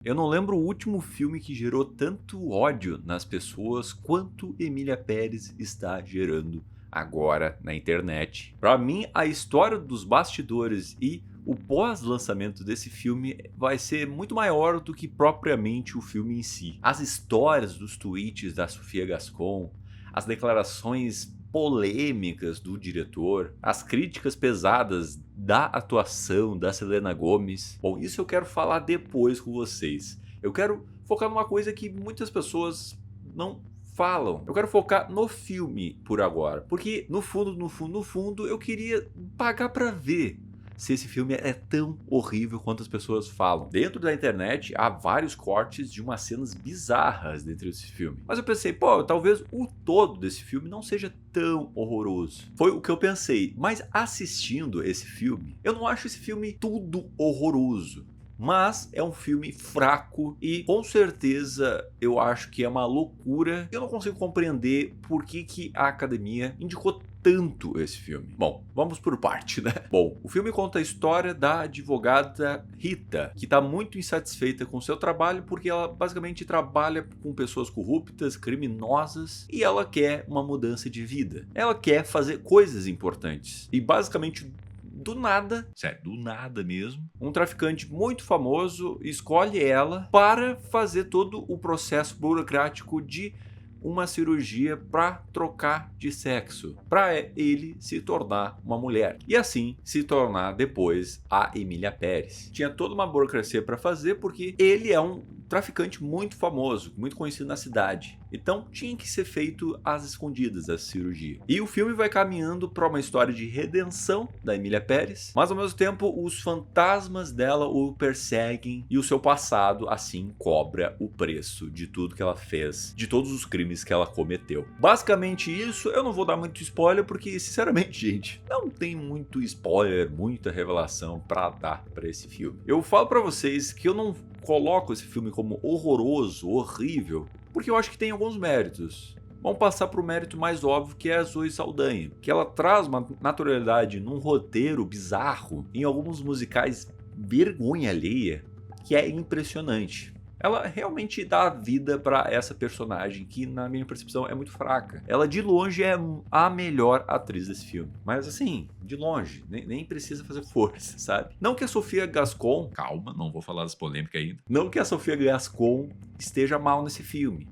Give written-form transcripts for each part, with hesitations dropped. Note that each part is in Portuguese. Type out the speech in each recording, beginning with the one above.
Eu não lembro o último filme que gerou tanto ódio nas pessoas quanto Emília Pérez está gerando agora na internet. Pra mim, a história dos bastidores e o pós-lançamento desse filme vai ser muito maior do que propriamente o filme em si. As histórias dos tweets da Sofia Gascon, as declarações polêmicas do diretor, as críticas pesadas da atuação da Selena Gomez. Bom, isso eu quero falar depois com vocês. Eu quero focar numa coisa que muitas pessoas não falam. Eu quero focar no filme por agora, porque no fundo, no fundo, eu queria pagar pra ver se esse filme é tão horrível quanto as pessoas falam. Dentro da internet há vários cortes de umas cenas bizarras dentro desse filme. Mas eu pensei, pô, talvez o todo desse filme não seja tão horroroso. Foi o que eu pensei, mas assistindo esse filme, eu não acho esse filme tudo horroroso. Mas é um filme fraco e com certeza eu acho que é uma loucura. Eu não consigo compreender por que a academia indicou tanto esse filme. Bom, vamos por parte, né? Bom, o filme conta a história da advogada Rita, que está muito insatisfeita com seu trabalho porque ela basicamente trabalha com pessoas corruptas, criminosas e ela quer uma mudança de vida. Ela quer fazer coisas importantes e basicamente do nada, sério, do nada mesmo, um traficante muito famoso escolhe ela para fazer todo o processo burocrático de uma cirurgia para trocar de sexo, para ele se tornar uma mulher e assim se tornar depois a Emília Pérez. Tinha toda uma burocracia para fazer porque ele é um traficante muito famoso, muito conhecido na cidade. Então tinha que ser feito às escondidas essa cirurgia. E o filme vai caminhando para uma história de redenção da Emília Pérez, mas ao mesmo tempo os fantasmas dela o perseguem e o seu passado assim cobra o preço de tudo que ela fez, de todos os crimes que ela cometeu. Basicamente isso, eu não vou dar muito spoiler porque sinceramente, gente, não tem muito spoiler, muita revelação para dar para esse filme. Eu falo para vocês que eu não coloco esse filme como horroroso, horrível, porque eu acho que tem alguns méritos. Vamos passar para o mérito mais óbvio, que é a Zoe Saldanha, que ela traz uma naturalidade num roteiro bizarro, em alguns musicais vergonha alheia, que é impressionante. Ela realmente dá vida para essa personagem que, na minha percepção, é muito fraca. Ela, de longe, é a melhor atriz desse filme. Mas, assim, de longe, nem precisa fazer força, sabe? Não que a Sofia Gascon... Calma, não vou falar das polêmicas ainda. Não que a Sofia Gascon esteja mal nesse filme.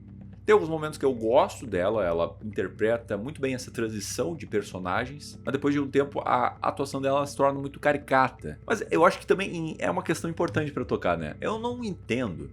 Tem alguns momentos que eu gosto dela, ela interpreta muito bem essa transição de personagens, mas depois de um tempo a atuação dela se torna muito caricata. Mas eu acho que também é uma questão importante para tocar, né? Eu não entendo.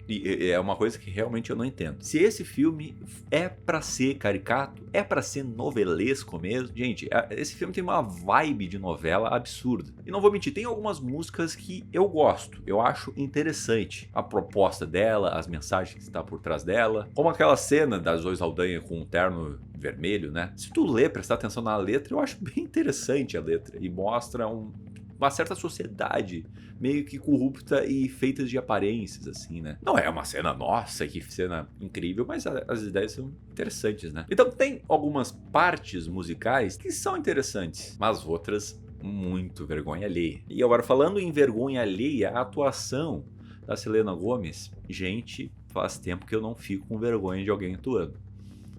E é uma coisa que realmente eu não entendo. Se esse filme é pra ser caricato, é pra ser novelesco mesmo, gente, esse filme tem uma vibe de novela absurda. E não vou mentir, tem algumas músicas que eu gosto, eu acho interessante a proposta dela, as mensagens que está por trás dela, como aquela cena da Zoe Saldanha com um terno vermelho, né? Se tu ler, prestar atenção na letra, eu acho bem interessante a letra e mostra uma certa sociedade meio que corrupta e feita de aparências, assim, né? Não é uma cena, nossa, que cena incrível, mas as ideias são interessantes, né? Então tem algumas partes musicais que são interessantes, mas outras muito vergonha alheia. E agora, falando em vergonha alheia, a atuação da Selena Gomez, gente, faz tempo que eu não fico com vergonha de alguém atuando.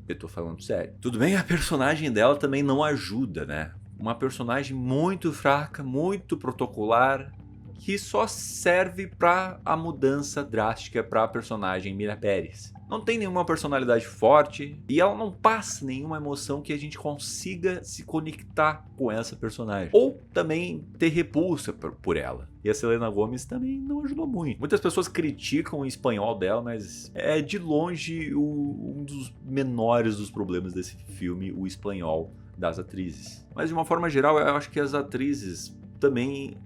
Eu tô falando sério. Tudo bem, a personagem dela também não ajuda, né? Uma personagem muito fraca, muito protocolar, que só serve para a mudança drástica para a personagem Mira Pérez. Não tem nenhuma personalidade forte e ela não passa nenhuma emoção que a gente consiga se conectar com essa personagem. Ou também ter repulsa por ela. E a Selena Gomez também não ajudou muito. Muitas pessoas criticam o espanhol dela, mas é de longe um dos menores dos problemas desse filme, o espanhol das atrizes. Mas de uma forma geral, eu acho que as atrizes também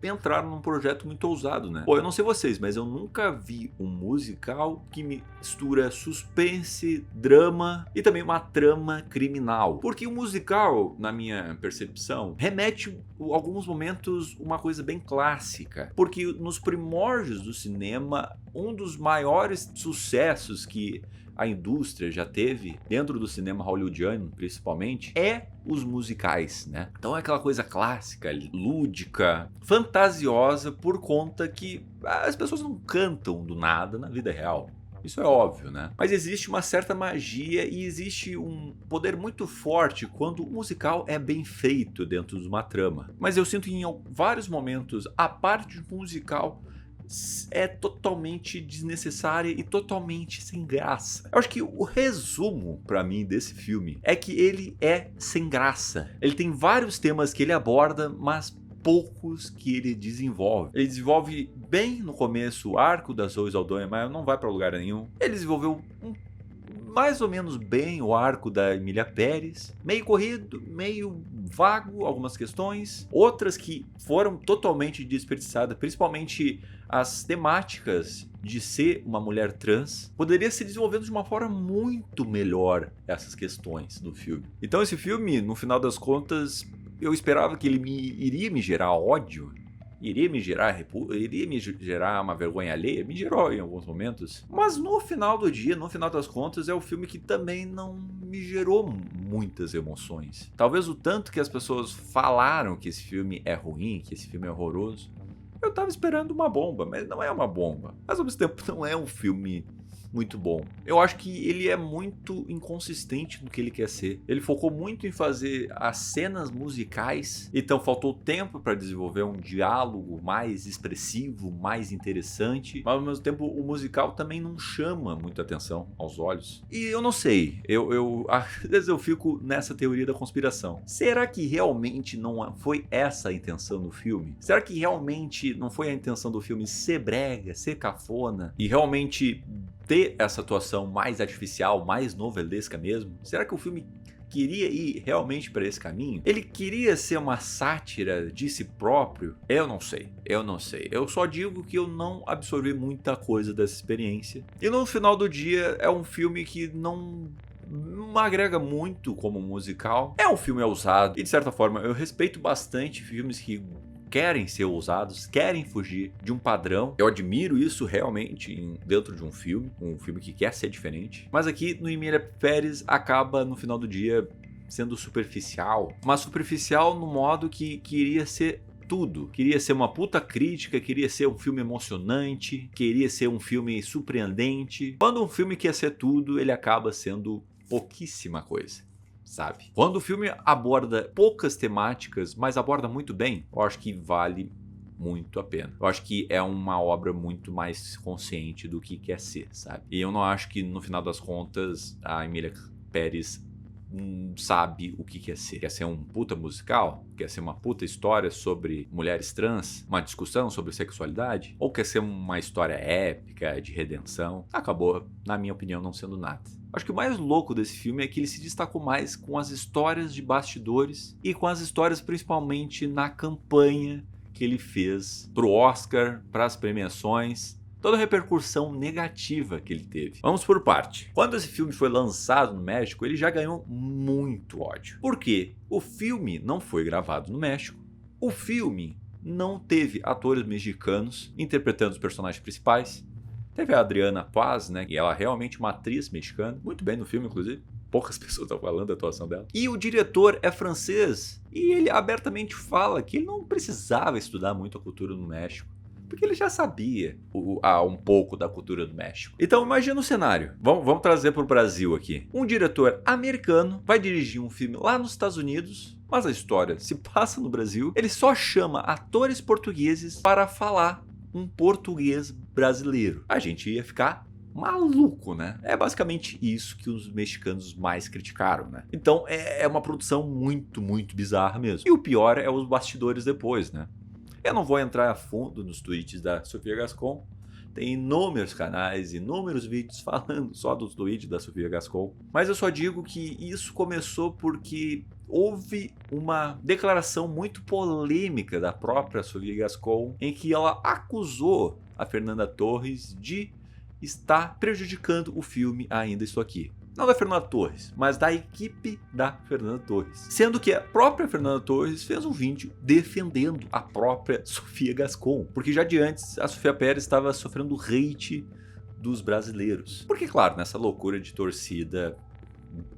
entraram num projeto muito ousado, né? Pô, eu não sei vocês, mas eu nunca vi um musical que mistura suspense, drama e também uma trama criminal. Porque o musical, na minha percepção, remete a alguns momentos uma coisa bem clássica. Porque nos primórdios do cinema, um dos maiores sucessos que a indústria já teve, dentro do cinema hollywoodiano principalmente, é os musicais, né? Então é aquela coisa clássica, lúdica, fantasiosa, por conta que as pessoas não cantam do nada na vida real. Isso é óbvio, né? Mas existe uma certa magia e existe um poder muito forte quando o musical é bem feito dentro de uma trama. Mas eu sinto que em vários momentos a parte musical é totalmente desnecessária e totalmente sem graça. Eu acho que o resumo pra mim desse filme é que ele é sem graça. Ele tem vários temas que ele aborda, mas poucos que ele desenvolve. Ele desenvolve bem no começo o arco da Zoe Saldana, mas não vai pra lugar nenhum. Ele desenvolveu mais ou menos bem o arco da Emília Pérez, meio corrido, meio vago algumas questões, outras que foram totalmente desperdiçadas, principalmente as temáticas de ser uma mulher trans, poderia ser desenvolvido de uma forma muito melhor essas questões no filme. Então esse filme, no final das contas, eu esperava que ele iria me gerar ódio, iria me gerar uma vergonha alheia, me gerou em alguns momentos, mas no final do dia, no final das contas, é o filme que também não me gerou muitas emoções. Talvez o tanto que as pessoas falaram que esse filme é ruim, que esse filme é horroroso, eu tava esperando uma bomba, mas não é uma bomba. Mas ao mesmo tempo não é um filme muito bom. Eu acho que ele é muito inconsistente no que ele quer ser. Ele focou muito em fazer as cenas musicais, então faltou tempo para desenvolver um diálogo mais expressivo, mais interessante, mas ao mesmo tempo o musical também não chama muita atenção aos olhos. E eu não sei, às vezes eu fico nessa teoria da conspiração. Será que realmente não foi essa a intenção do filme? Será que realmente não foi a intenção do filme ser brega, ser cafona e realmente ter essa atuação mais artificial, mais novelesca mesmo? Será que o filme queria ir realmente para esse caminho? Ele queria ser uma sátira de si próprio? Eu não sei. Eu só digo que eu não absorvi muita coisa dessa experiência. E no final do dia é um filme que não agrega muito como musical. É um filme ousado e de certa forma eu respeito bastante filmes que querem ser ousados, querem fugir de um padrão. Eu admiro isso realmente dentro de um filme que quer ser diferente. Mas aqui no Emília Pérez acaba no final do dia sendo superficial. Mas superficial no modo que queria ser tudo. Queria ser uma puta crítica, queria ser um filme emocionante, queria ser um filme surpreendente. Quando um filme quer ser tudo, ele acaba sendo pouquíssima coisa. Sabe? Quando o filme aborda poucas temáticas, mas aborda muito bem, eu acho que vale muito a pena. Eu acho que é uma obra muito mais consciente do que quer ser, sabe? E eu não acho que no final das contas a Emília Pérez sabe o que quer ser. Quer ser um puta musical? Quer ser uma puta história sobre mulheres trans? Uma discussão sobre sexualidade? Ou quer ser uma história épica, de redenção? Acabou, na minha opinião, não sendo nada. Acho que o mais louco desse filme é que ele se destacou mais com as histórias de bastidores e com as histórias principalmente na campanha que ele fez pro Oscar, para as premiações, toda a repercussão negativa que ele teve. Vamos por parte. Quando esse filme foi lançado no México, ele já ganhou muito ódio. Por quê? O filme não foi gravado no México. O filme não teve atores mexicanos interpretando os personagens principais. Teve a Adriana Paz, né? E ela é realmente uma atriz mexicana. Muito bem no filme, inclusive. Poucas pessoas estão falando da atuação dela. E o diretor é francês. E ele abertamente fala que ele não precisava estudar muito a cultura do México, porque ele já sabia um pouco da cultura do México. Então imagina o cenário. Vamos trazer para o Brasil aqui. Um diretor americano vai dirigir um filme lá nos Estados Unidos, mas a história se passa no Brasil. Ele só chama atores portugueses para falar um português brasileiro. A gente ia ficar maluco, né? É basicamente isso que os mexicanos mais criticaram, né? Então é uma produção muito, muito bizarra mesmo. E o pior é os bastidores depois, né? Eu não vou entrar a fundo nos tweets da Sofia Gascon. Tem inúmeros canais, inúmeros vídeos falando só dos tweets da Sofia Gascon. Mas eu só digo que isso começou porque houve uma declaração muito polêmica da própria Sofia Gascon, em que ela acusou a Fernanda Torres de estar prejudicando o filme Ainda Estou Aqui. Não da Fernanda Torres, mas da equipe da Fernanda Torres. Sendo que a própria Fernanda Torres fez um vídeo defendendo a própria Sofia Gascon. Porque já de antes, a Sofia Pérez estava sofrendo hate dos brasileiros. Porque, claro, nessa loucura de torcida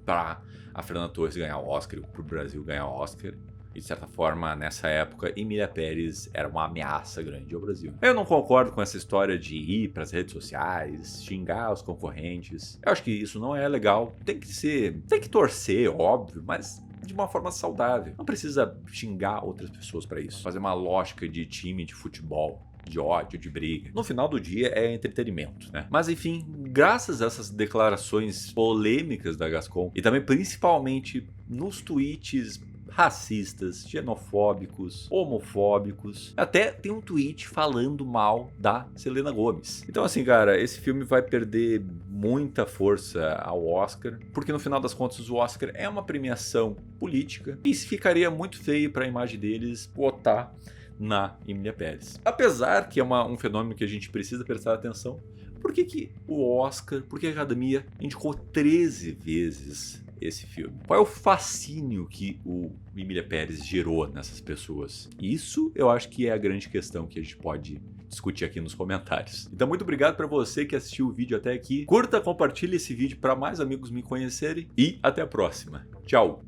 para a Fernanda Torres ganhar o Oscar, para o Brasil ganhar o Oscar, e de certa forma, nessa época, Emília Pérez era uma ameaça grande ao Brasil. Eu não concordo com essa história de ir para as redes sociais, xingar os concorrentes. Eu acho que isso não é legal. Tem que torcer, óbvio, mas de uma forma saudável. Não precisa xingar outras pessoas para isso. Fazer uma lógica de time de futebol, de ódio, de briga. No final do dia é entretenimento, né? Mas enfim, graças a essas declarações polêmicas da Gascon e também principalmente nos tweets racistas, xenofóbicos, homofóbicos. Até tem um tweet falando mal da Selena Gomez. Então assim, cara, esse filme vai perder muita força ao Oscar, porque no final das contas o Oscar é uma premiação política e ficaria muito feio para a imagem deles botar na Emília Pérez. Apesar que é um fenômeno que a gente precisa prestar atenção, por que o Oscar, por que a Academia indicou 13 vezes esse filme? Qual é o fascínio que o Emília Pérez gerou nessas pessoas? Isso eu acho que é a grande questão que a gente pode discutir aqui nos comentários. Então muito obrigado para você que assistiu o vídeo até aqui. Curta, compartilhe esse vídeo para mais amigos me conhecerem e até a próxima. Tchau!